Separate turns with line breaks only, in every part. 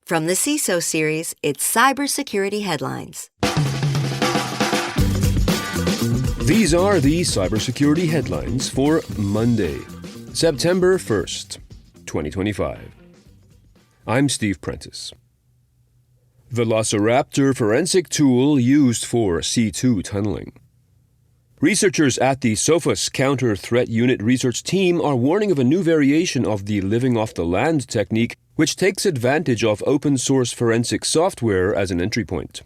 From the CISO series, it's Cybersecurity Headlines.
These are the cybersecurity headlines for Monday, September 1st, 2025. I'm Steve Prentice. Velociraptor forensic tool used for C2 tunneling. Researchers at the SOFUS Counter Threat Unit research team are warning of a new variation of the living off the land technique, which takes advantage of open-source forensic software as an entry point.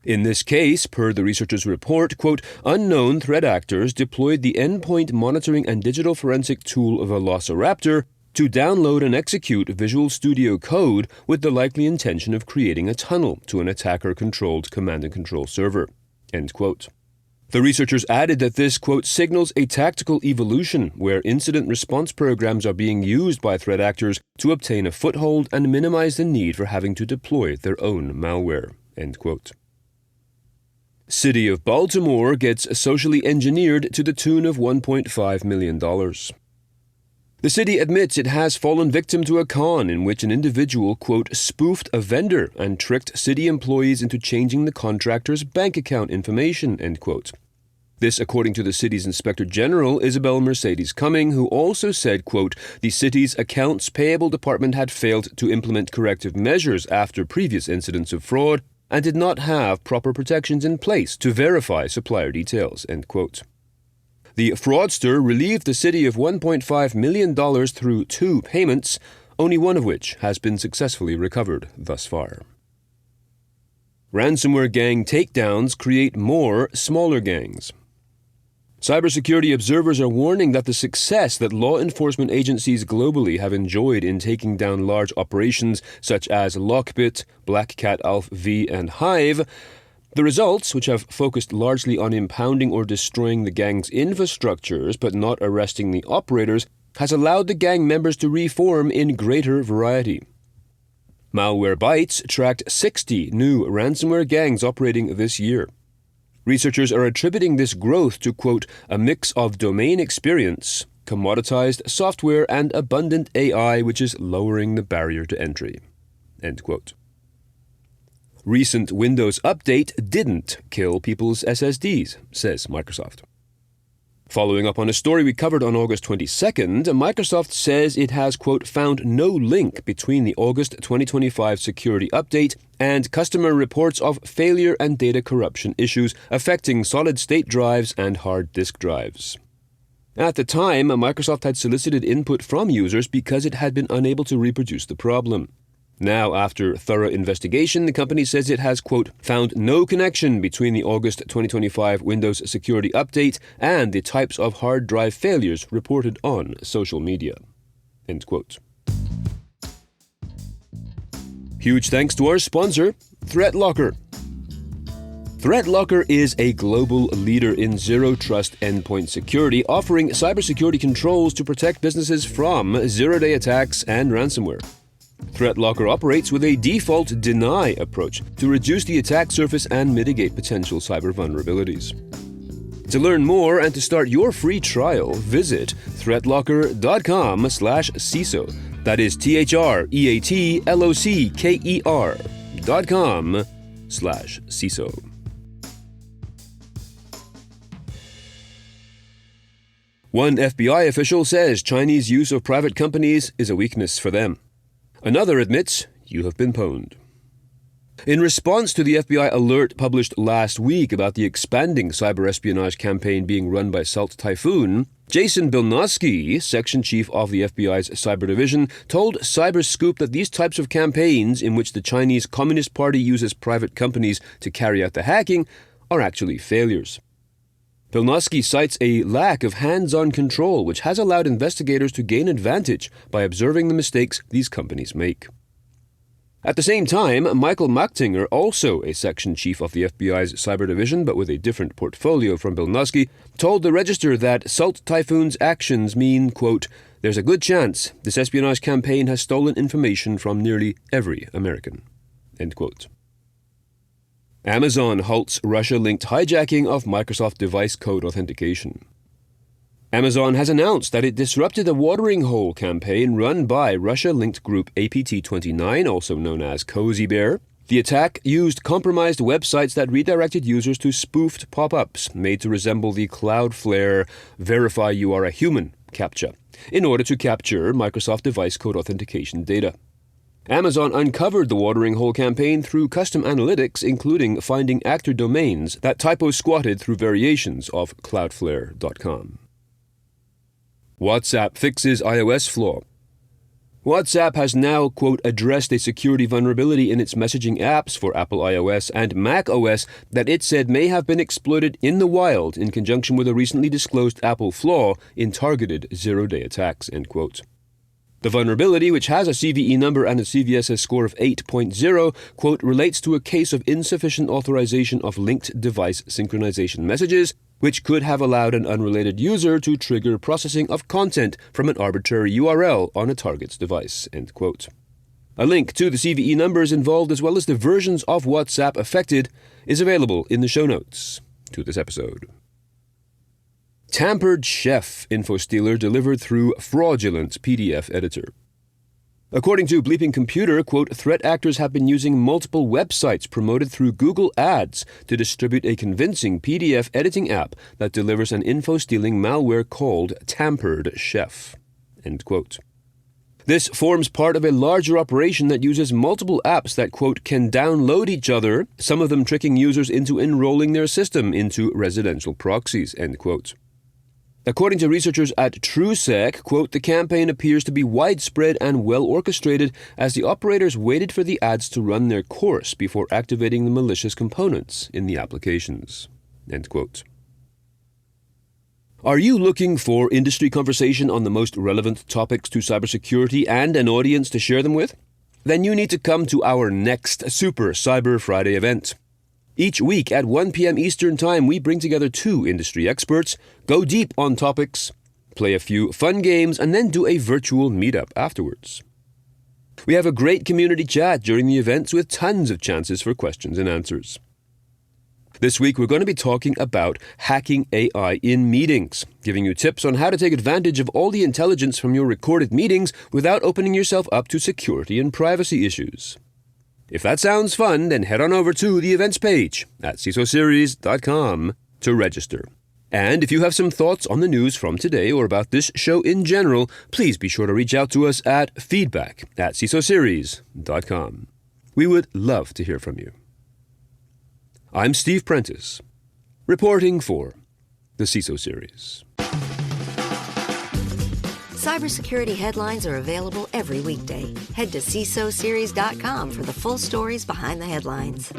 In this case, per the researchers' report, quote, unknown threat actors deployed the endpoint monitoring and digital forensic tool Velociraptor to download and execute Visual Studio Code with the likely intention of creating a tunnel to an attacker-controlled command and control server, end quote. The researchers added that this, quote, signals a tactical evolution where incident response programs are being used by threat actors to obtain a foothold and minimize the need for having to deploy their own malware, end quote. City of Baltimore gets socially engineered to the tune of $1.5 million. The city admits it has fallen victim to a con in which an individual, quote, spoofed a vendor and tricked city employees into changing the contractor's bank account information, end quote. This, according to the city's Inspector General, Isabel Mercedes Cumming, who also said, quote, the city's accounts payable department had failed to implement corrective measures after previous incidents of fraud and did not have proper protections in place to verify supplier details, end quote. The fraudster relieved the city of $1.5 million through 2 payments, only one of which has been successfully recovered thus far. Ransomware gang takedowns create more smaller gangs. Cybersecurity observers are warning that the success that law enforcement agencies globally have enjoyed in taking down large operations such as Lockbit, Black Cat Alpha V, and Hive, the results, which have focused largely on impounding or destroying the gang's infrastructures but not arresting the operators, has allowed the gang members to reform in greater variety. Malwarebytes tracked 60 new ransomware gangs operating this year. Researchers are attributing this growth to, quote, a mix of domain experience, commoditized software, and abundant AI, which is lowering the barrier to entry, end quote. Recent Windows update didn't kill people's SSDs, says Microsoft. Following up on a story we covered on August 22nd, Microsoft says it has, quote, found no link between the August 2025 security update and customer reports of failure and data corruption issues affecting solid-state drives and hard disk drives. At the time, Microsoft had solicited input from users because it had been unable to reproduce the problem. Now, after thorough investigation, the company says it has, quote, found no connection between the August 2025 Windows security update and the types of hard drive failures reported on social media, end quote. Huge thanks to our sponsor, ThreatLocker. ThreatLocker is a global leader in zero-trust endpoint security, offering cybersecurity controls to protect businesses from zero-day attacks and ransomware. ThreatLocker operates with a default deny approach to reduce the attack surface and mitigate potential cyber vulnerabilities. To learn more and to start your free trial, visit threatlocker.com/CISO. That is ThreatLocker.com/CISO. One FBI official says Chinese use of private companies is a weakness for them. Another admits, you have been pwned. In response to the FBI alert published last week about the expanding cyber espionage campaign being run by Salt Typhoon, Jason Bilnowski, section chief of the FBI's cyber division, told Cyberscoop that these types of campaigns, in which the Chinese Communist Party uses private companies to carry out the hacking, are actually failures. Bilnowski cites a lack of hands-on control, which has allowed investigators to gain advantage by observing the mistakes these companies make. At the same time, Michael Machtinger, also a section chief of the FBI's cyber division but with a different portfolio from Bilnowski, told the Register that Salt Typhoon's actions mean, quote, there's a good chance this espionage campaign has stolen information from nearly every American, end quote. Amazon halts Russia-linked hijacking of Microsoft device code authentication. Amazon has announced that it disrupted a watering hole campaign run by Russia-linked group APT29, also known as Cozy Bear. The attack used compromised websites that redirected users to spoofed pop-ups made to resemble the Cloudflare "Verify You Are a Human" CAPTCHA in order to capture Microsoft device code authentication data. Amazon uncovered the watering hole campaign through custom analytics, including finding actor domains that typo-squatted through variations of Cloudflare.com. WhatsApp fixes iOS flaw. WhatsApp has now, quote, addressed a security vulnerability in its messaging apps for Apple iOS and Mac OS that it said may have been exploited in the wild in conjunction with a recently disclosed Apple flaw in targeted zero-day attacks, end quote. The vulnerability, which has a CVE number and a CVSS score of 8.0, quote, relates to a case of insufficient authorization of linked device synchronization messages, which could have allowed an unrelated user to trigger processing of content from an arbitrary URL on a target's device, end quote. A link to the CVE numbers involved as well as the versions of WhatsApp affected is available in the show notes to this episode. Tampered chef info stealer delivered through fraudulent PDF editor. According to Bleeping Computer, quote, threat actors have been using multiple websites promoted through Google Ads to distribute a convincing PDF editing app that delivers an info-stealing malware called Tampered Chef, end quote. This forms part of a larger operation that uses multiple apps that, quote, can download each other, some of them tricking users into enrolling their system into residential proxies, end quote. According to researchers at TrueSec, quote, the campaign appears to be widespread and well orchestrated as the operators waited for the ads to run their course before activating the malicious components in the applications, end quote. Are you looking for industry conversation on the most relevant topics to cybersecurity and an audience to share them with? Then you need to come to our next Super Cyber Friday event. Each week at 1 p.m. Eastern Time, we bring together two industry experts, go deep on topics, play a few fun games, and then do a virtual meetup afterwards. We have a great community chat during the events with tons of chances for questions and answers. This week, we're going to be talking about hacking AI in meetings, giving you tips on how to take advantage of all the intelligence from your recorded meetings without opening yourself up to security and privacy issues. If that sounds fun, then head on over to the events page at cisoseries.com to register. And if you have some thoughts on the news from today or about this show in general, please be sure to reach out to us at feedback@cisoseries.com. We would love to hear from you. I'm Steve Prentice, reporting for the CISO Series.
Cybersecurity headlines are available every weekday. Head to cisoseries.com for the full stories behind the headlines.